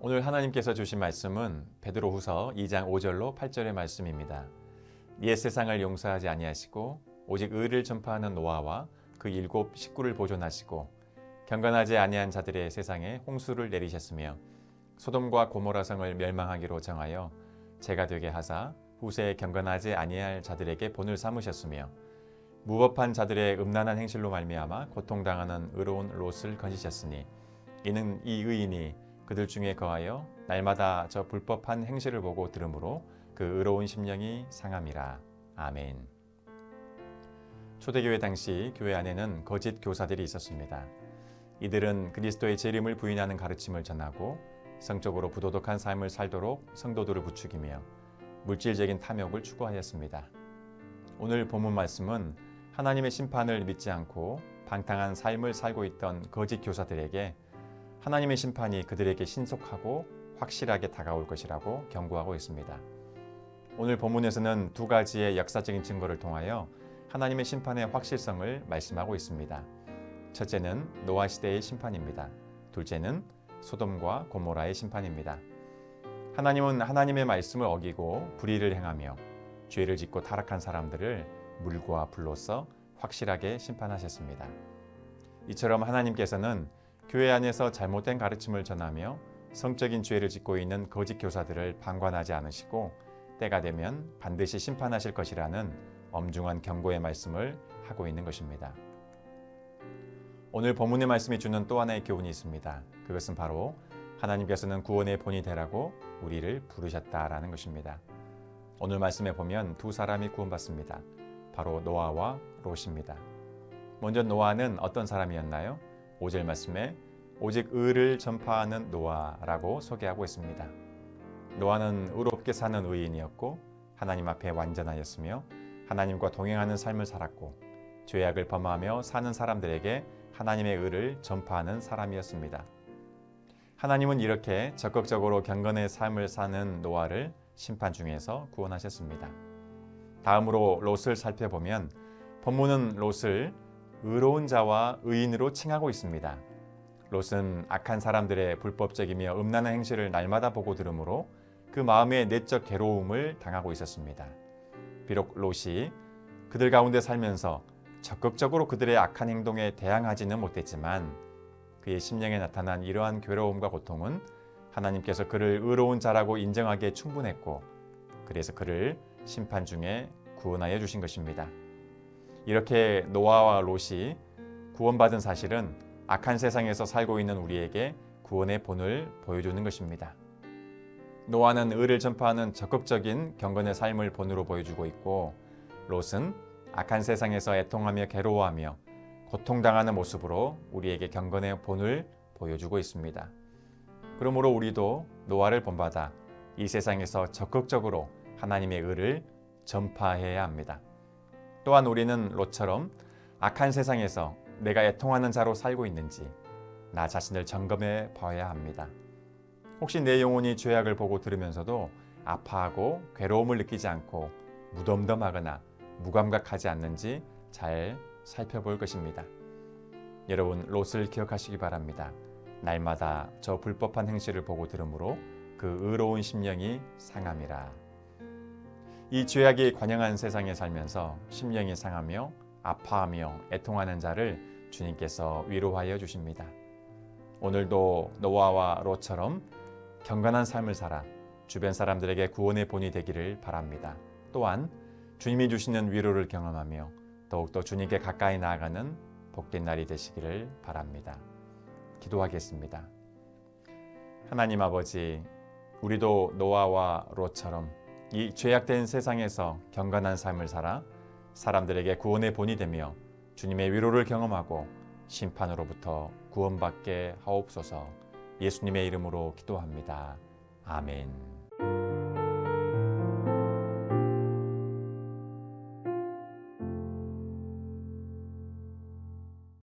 오늘 하나님께서 주신 말씀은 베드로후서 2장 5절로 8절의 말씀입니다. 옛 세상을 용서하지 아니하시고 오직 의를 전파하는 노아와 그 7 식구를 보존하시고 경건하지 아니한 자들의 세상에 홍수를 내리셨으며 소돔과 고모라 성을 멸망하기로 정하여 재가 되게 하사 후세에 경건하지 아니할 자들에게 본을 삼으셨으며 무법한 자들의 음란한 행실로 말미암아 고통당하는 의로운 롯을 건지셨으니 이는 이 의인이 그들 중에 거하여 날마다 저 불법한 행실을 보고 들으므로 그 의로운 심령이 상함이라. 아멘. 초대교회 당시 교회 안에는 거짓 교사들이 있었습니다. 이들은 그리스도의 재림을 부인하는 가르침을 전하고 성적으로 부도덕한 삶을 살도록 성도들을 부추기며 물질적인 탐욕을 추구하였습니다. 오늘 본문 말씀은 하나님의 심판을 믿지 않고 방탕한 삶을 살고 있던 거짓 교사들에게 하나님의 심판이 그들에게 신속하고 확실하게 다가올 것이라고 경고하고 있습니다. 오늘 본문에서는 두 가지의 역사적인 증거를 통하여 하나님의 심판의 확실성을 말씀하고 있습니다. 첫째는 노아 시대의 심판입니다. 둘째는 소돔과 고모라의 심판입니다. 하나님은 하나님의 말씀을 어기고 불의를 행하며 죄를 짓고 타락한 사람들을 물과 불로써 확실하게 심판하셨습니다. 이처럼 하나님께서는 교회 안에서 잘못된 가르침을 전하며 성적인 죄를 짓고 있는 거짓 교사들을 방관하지 않으시고 때가 되면 반드시 심판하실 것이라는 엄중한 경고의 말씀을 하고 있는 것입니다. 오늘 본문의 말씀이 주는 또 하나의 교훈이 있습니다. 그것은 바로 하나님께서는 구원의 본이 되라고 우리를 부르셨다라는 것입니다. 오늘 말씀에 보면 두 사람이 구원받습니다. 바로 노아와 롯입니다. 먼저 노아는 어떤 사람이었나요? 5절 말씀에 오직 의를 전파하는 노아라고 소개하고 있습니다. 노아는 의롭게 사는 의인이었고 하나님 앞에 완전하였으며 하나님과 동행하는 삶을 살았고 죄악을 범하며 사는 사람들에게 하나님의 의를 전파하는 사람이었습니다. 하나님은 이렇게 적극적으로 경건의 삶을 사는 노아를 심판 중에서 구원하셨습니다. 다음으로 롯을 살펴보면 본문은 롯을 의로운 자와 의인으로 칭하고 있습니다. 롯은 악한 사람들의 불법적이며 음란한 행실을 날마다 보고 들으므로 그 마음의 내적 괴로움을 당하고 있었습니다. 비록 롯이 그들 가운데 살면서 적극적으로 그들의 악한 행동에 대항하지는 못했지만 그의 심령에 나타난 이러한 괴로움과 고통은 하나님께서 그를 의로운 자라고 인정하기에 충분했고 그래서 그를 심판 중에 구원하여 주신 것입니다. 이렇게 노아와 롯이 구원받은 사실은 악한 세상에서 살고 있는 우리에게 구원의 본을 보여주는 것입니다. 노아는 의를 전파하는 적극적인 경건의 삶을 본으로 보여주고 있고 롯은 악한 세상에서 애통하며 괴로워하며 고통당하는 모습으로 우리에게 경건의 본을 보여주고 있습니다. 그러므로 우리도 노아를 본받아 이 세상에서 적극적으로 하나님의 의를 전파해야 합니다. 또한 우리는 롯처럼 악한 세상에서 내가 애통하는 자로 살고 있는지 나 자신을 점검해 봐야 합니다. 혹시 내 영혼이 죄악을 보고 들으면서도 아파하고 괴로움을 느끼지 않고 무덤덤하거나 무감각하지 않는지 잘 살펴볼 것입니다. 여러분 롯을 기억하시기 바랍니다. 날마다 저 불법한 행실을 보고 들으므로 그 의로운 심령이 상함이라. 이 죄악이 관영한 세상에 살면서 심령이 상하며 아파하며 애통하는 자를 주님께서 위로하여 주십니다. 오늘도 노아와 롯처럼 경건한 삶을 살아 주변 사람들에게 구원의 본이 되기를 바랍니다. 또한 주님이 주시는 위로를 경험하며 더욱더 주님께 가까이 나아가는 복된 날이 되시기를 바랍니다. 기도하겠습니다. 하나님 아버지, 우리도 노아와 롯처럼 이 죄악된 세상에서 경건한 삶을 살아 사람들에게 구원의 본이 되며 주님의 위로를 경험하고 심판으로부터 구원받게 하옵소서. 예수님의 이름으로 기도합니다. 아멘.